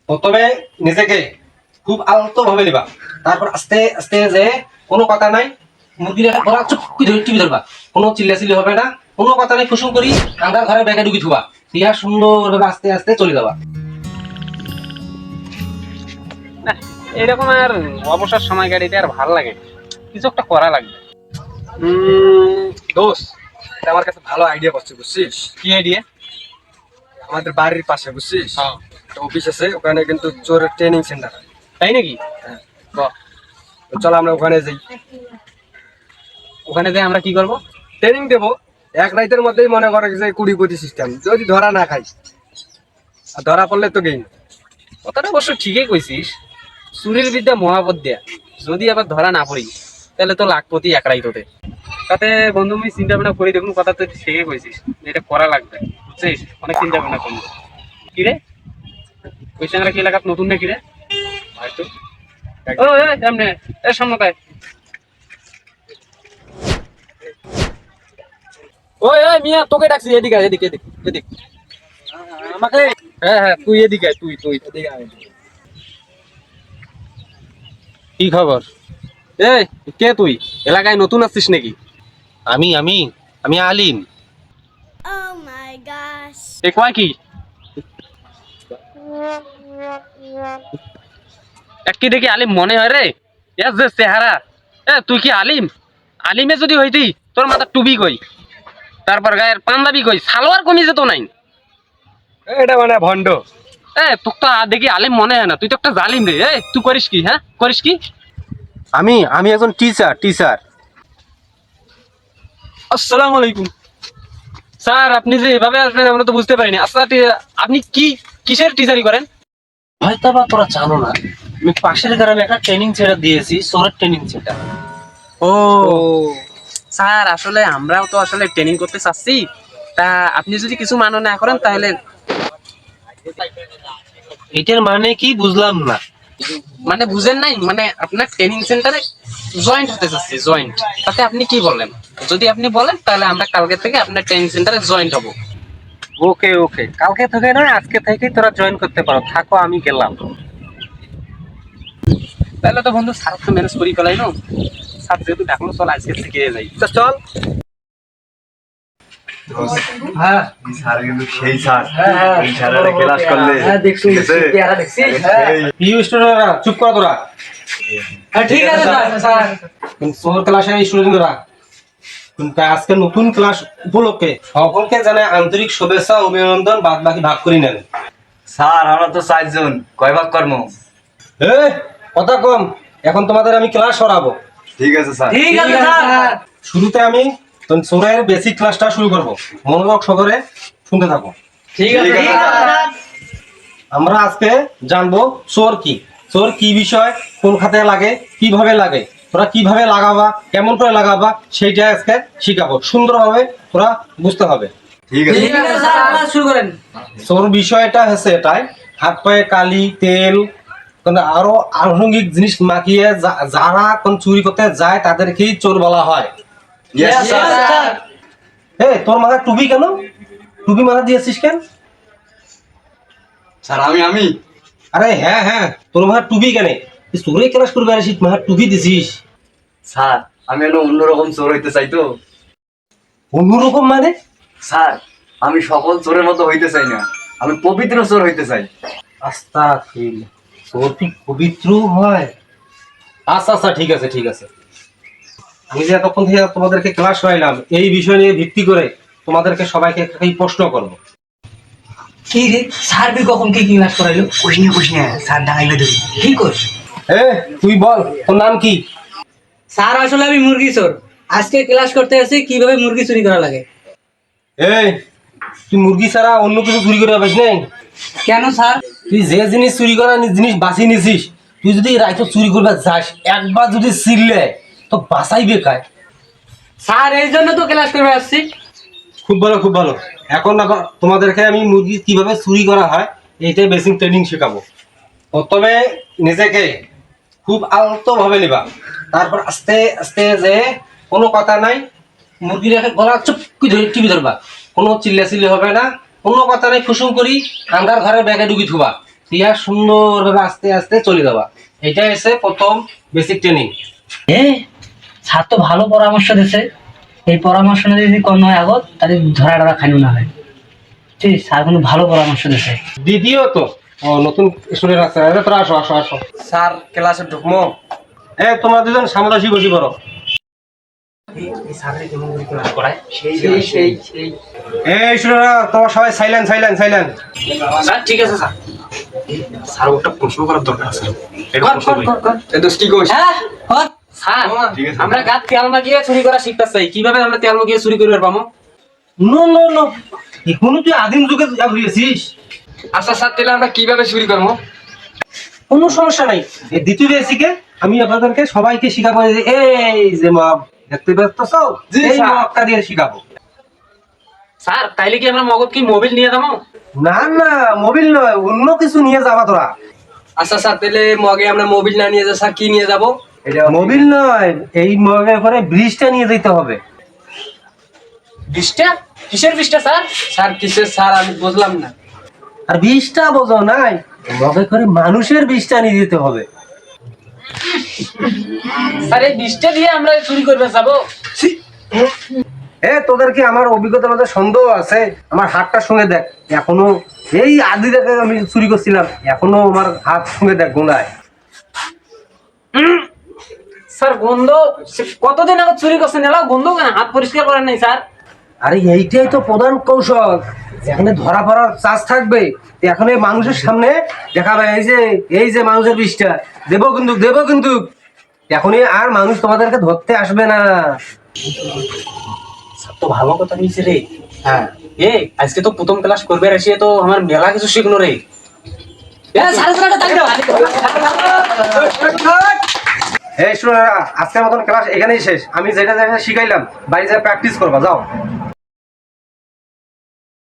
প্রথমে নিজেকে খুব আলতো ভাবে নিবা, তারপর আস্তে আস্তে যে কোনো কথা নাই মুরগির গলা চুপ করে ধরে টিপে ধরবা, কোনো চিল্লাচিল্লি হবে না, কোনো কথা নাই, কুসুম করি আন্ধার ঘরে ব্যাগে ঢুকি থুবা, ইয়া সুন্দর আস্তে আস্তে চলে যাবা। না, এরকম আর অবসর সময় গাড়িতে আর ভালো লাগে, কিছু একটা করা লাগবে। দোস্ত, এটা আমার কাছে ভালো আইডিয়া করছে, বুঝছিস? কি আইডিয়া? আমাদের বাড়ির পাশে, বুঝছিস, হ্যাঁ। একটা অফিস আছে, ওখানে কিন্তু চোরের ট্রেনিং সেন্টার। তাই নাকি? হ্যাঁ। বাহ, তো চল আমরা ওখানে যাই, ওখানে যাই আমরা কি করবো? ট্রেনিং দেবো। এক রাতের মধ্যেই মনে করে যে 20-25 সিস্টেম, যদি ধরা না খাই, আর ধরা পড়লে তো গেইন। কথাটা অবশ্য ঠিকই কইছিস, চুরির বিদ্যা মহাপদ্যা, যদি আবার ধরা না পড়ি তাহলে তো লাখপতি এক রাইততে। তাতে বন্ধু আমি চিন্তা ভাবনা করি, দেখুন কথা তো ঠিকই কইছিস, এটা করা লাগবে, বুঝছিস? অনেক চিন্তা ভাবনা করবো। কি রে, ওই সঙ্গে কি এলাকাত নতুন নাকি রে? হয়তো ও সামনে, সামনে পায়। ওই ওই মিয়া, তোকে ডাকছি, এদিকে আয়, এদিকে এদিকে এদিকে। আমাকে, হ্যাঁ হ্যাঁ, তুই এদিকে আয়, তুই তুই এদিকে আয়। কি খবর? এই কে তুই? এলাকায় নতুন আসছিস নাকি? আমি আমি আমি আলিম। Oh my gosh. এ কয় কি? একটি দেখি আলিম মনে হয় রে, এর যে চেহারা। তুই কি আলিম? আলিমে যদি হইতি তোর মাথা টুবি কই, তারপর গায়ের পাঞ্জাবি কই, সালোয়ার কমিজে তো নাই। এটা মানে ভণ্ড। তোকে তো দেখি আলিম মনে হয় না, তুই তো একটা জালিম রে। তুই করিস কি? হ্যাঁ করিস কি? আমি আমি একজন টিচার। আসসালামু আলাইকুম স্যার, আপনি যে এভাবে আসবেন আমরা তো বুঝতে পারিনি। আচ্ছা আপনি কি কিসের টিচারি করেন? হয়তো বা তোরা জানো না, আমি পাশের গ্রামে একটা ট্রেনিং সেন্টার দিয়েছি, সোরের ট্রেনিং সেন্টার। ও স্যার, আসলে আমরাও তো আসলে ট্রেনিং করতে চাচ্ছি, তা আপনি যদি কিছু মানো না করেন তাহলে। এটার মানে কি বুঝলাম না। মানে বুঝেন নাই? মানে আপনার ট্রেনিং সেন্টারে জয়েন্ট হতে চাচ্ছি, জয়েন্ট। তাতে আপনি কি বলেন? যদি আপনি বলেন তাহলে আমরা কালকে থেকে আপনার ট্রেনিং সেন্টারে জয়েন্ট হব। ওকে ওকে, কালকে থেকে নয় আজকে থেকেই তোরা জয়েন করতে পারো, থাকো আমি গেলাম। তাহলে তো বন্ধু স্যার তো ম্যানেজ করি ফেলাই না, স্যার যেহেতু ডাকলো চল আজকে থেকে যাই। তো চল। হ্যাঁ স্যার কিন্তু সেই স্যার, হ্যাঁ এই স্যারের ক্লাস করলে দেখছি ঠিক আছে? প্রিয় স্টুডেন্টরা চুপ করো তোরা। হ্যাঁ ঠিক আছে স্যার। সোর ক্লাসের স্টুডেন্টরা, কিন্তু আজকে নতুন ক্লাস উপলক্ষে সকলকে জানাই আন্তরিক শুভেচ্ছা ও অভিনন্দন, বাদ বাকি ভাগ করে নেন। স্যার আমরা তো 4 জন, কয় ভাগ কর্ম? কথা কম, এখন তোমাদের আমি ক্লাস করাবো। ঠিক আছে স্যার। ঠিক আছে স্যার। শুরুতে আমি সোরের বেসিক ক্লাসটা শুরু করব, মনোযোগ সহকারে শুনতে থাকো। ঠিক আছে স্যার। আমরা আজকে জানবো চোর কি বিষয়, কোন খাতে লাগে, কিভাবে লাগে, তোরা কিভাবে লাগাবা, কেমন করে লাগাবা, সেইটা আজকে শিখাবো। সুন্দরভাবে তোরা বুঝতে হবে। ঠিক আছে ঠিক আছে স্যার, আপনারা শুরু করেন। চোর বিষয়টা হচ্ছে এটাই, হাত পায়ে কালি, তেল, আরো আনুষঙ্গিক জিনিস মাখিয়ে যারা কোন চুরি করতে যায় তাদেরকেই চোর বলা হয়। Yes Yes, sir. স্যার। তোর মাথায় টুপি কেন? টুপি মাথা দিয়েছিস কেন? স্যার আমি আরে হ্যাঁ, তোর মাথায় টুপি কেন? তুই চোরে ক্লাস করবে আর মাথায় টুপি দিছিস? স্যার আমি হলো অন্যরকম চোর হইতে চাই তো। অন্যরকম মানে? স্যার আমি সকল চোরের মতো হইতে চাই না, আমি পবিত্র চোর হইতে চাই। আস্তাগফিরুল্লাহ, চোর কি পবিত্র হয়? আচ্ছা ঠিক আছে। আমি যে এতক্ষণ থেকে তোমাদেরকে ক্লাস করাইলাম, এই বিষয় নিয়ে ভিত্তি করে তোমাদেরকে সবাইকে একটা প্রশ্ন করবো। কি রে স্যার বি কখন কি ক্লাস করাইলো? কইনি স্যার ডাঙাইলে দেবি। কি কর? তুই বল, তোর নাম কি? স্যার আসলে আমি মুরগি চোর, আজকে ক্লাস করতে আসি কিভাবে মুরগি চুরি করা লাগে। তুই মুরগি ছাড়া অন্য কিছু চুরি করে পাইস নাই? কেন স্যার? তুই যে জিনিস চুরি করার জিনিস বাঁচিয়ে নিছিস, তুই যদি রাইতো চুরি করবে যাস, একবার যদি চিল্লে তো বাঁচাইবে কায়? স্যার এই জন্য তো ক্লাস করবে আসছি। খুব ভালো। এখন আবার তোমাদেরকে আমি মুরগি কিভাবে চুরি করা হয় এইটাই বেসিক ট্রেনিং শেখাবো। প্রথমে নিজেকে খুব আলতো ভাবে নিবা, তারপর আস্তে আস্তে যে কোনো কথা নাই মুরগির গলা চুপ করে ধরে টিপে ধরবা, কোনো চিল্লাচিল্লি হবে না, কোনো কথা নাই, কুসুম করি আন্ধার ঘরে ব্যাগে ঢুকি থুবা, দিয়া সুন্দরভাবে আস্তে আস্তে চলে যাবা। এটা এসে প্রথম বেসিক ট্রেনিং। এ স্যার তো ভালো পরামর্শ দিছে, এই পরামর্শ না যদি কোনো আগত তাহলে ধরা ধরা খাইনো না হয়। ঠিক, স্যার কোনো ভালো পরামর্শ দিছে। দ্বিতীয়ত নতুন স্টুডেন্ট আছে, তোরা আসো আসো আসো। স্যার ক্লাসে ঢুকমো? তোমরা দুজন সামনাসামনি বসি করো। এই স্টুডেন্টরা তোমরা সবাই সাইলেন্ট সাইলেন্ট সাইলেন্ট। স্যার ঠিক আছে স্যার। স্যার একটা প্রশ্ন করার দরকার আছে। এ দোষ কি কইস? হ্যাঁ কর। স্যার আমরা গাছ তেল মাখিয়ে চুরি করা শিখতে চাই, কিভাবে আমরা তেল মাখিয়ে চুরি করতে পারবো? নো নো নো, এখনো তুই আদিম যুগে ঘুরিয়েছিস। আচ্ছা স্যার, তাহলে আমরা কিভাবে চুরি করবো? কোনো সমস্যা নাই। এই দ্বিতীয় বেসিকে আমি আপনাদেরকে সবাইকে শিখাবো যে এই যে মগ দেখতে পাচ্ছ, জি, এই স্যার। মগটা দিয়ে শিখাবো। স্যার তাইলে কি আমরা মগজ কি মোবিল নিয়ে যাবো? না না, মোবিল নয়, অন্য কিছু নিয়ে যাবা তোরা। আচ্ছা স্যার, তাহলে মগে আমরা মোবিল না নিয়ে যা, স্যার কি নিয়ে যাবো? মোবিল নয়, এই মগের পরে ব্রিজটা নিয়ে যেতে হবে। বিষটা? কিসের বিষটা স্যার? স্যার কিসের স্যার, আমি বুঝলাম না। আর বিষটা বোঝো নাই, মগে করে মানুষের বিষটা নিয়ে যেতে হবে। স্যার এই বিষটা দিয়ে আমরা চুরি করবে যাবো? তোদের কি আমার অভিজ্ঞতার মধ্যে সন্দেহ আছে? আমার হাতটা সঙ্গে দেখ, এখনো এই আদি দেখে আমি চুরি করছিলাম, এখনো আমার হাত সঙ্গে দেখ গোনায়। স্যার গন্ধ, কতদিন আগে চুরি করছেন, এলাও গন্ধ কেন? হাত পরিষ্কার করেন নাই স্যার? আরে এইটাই তো প্রধান কৌশল, যেখানে ধরা পড়ার চান্স থাকবে এখন এই মানুষের সামনে দেখাবে এই যে মানুষের বিষটা দেবো কিন্তু এখনই আর মানুষ তোমাদেরকে ধরতে আসবে না। স্যার তো ভালো কথা নিয়েছে রে। হ্যাঁ, আজকে তো প্রথম ক্লাস করবে, এসে তো আমার মেলা কিছু শিখলো রে। স্যারের জন্য একটা তালি দাও। এই শোনো, আজকের মতন ক্লাস এখানেই শেষ। আমি যেটা যেটা শিখাইলাম বাড়ি যা প্র্যাকটিস করবা, যাও।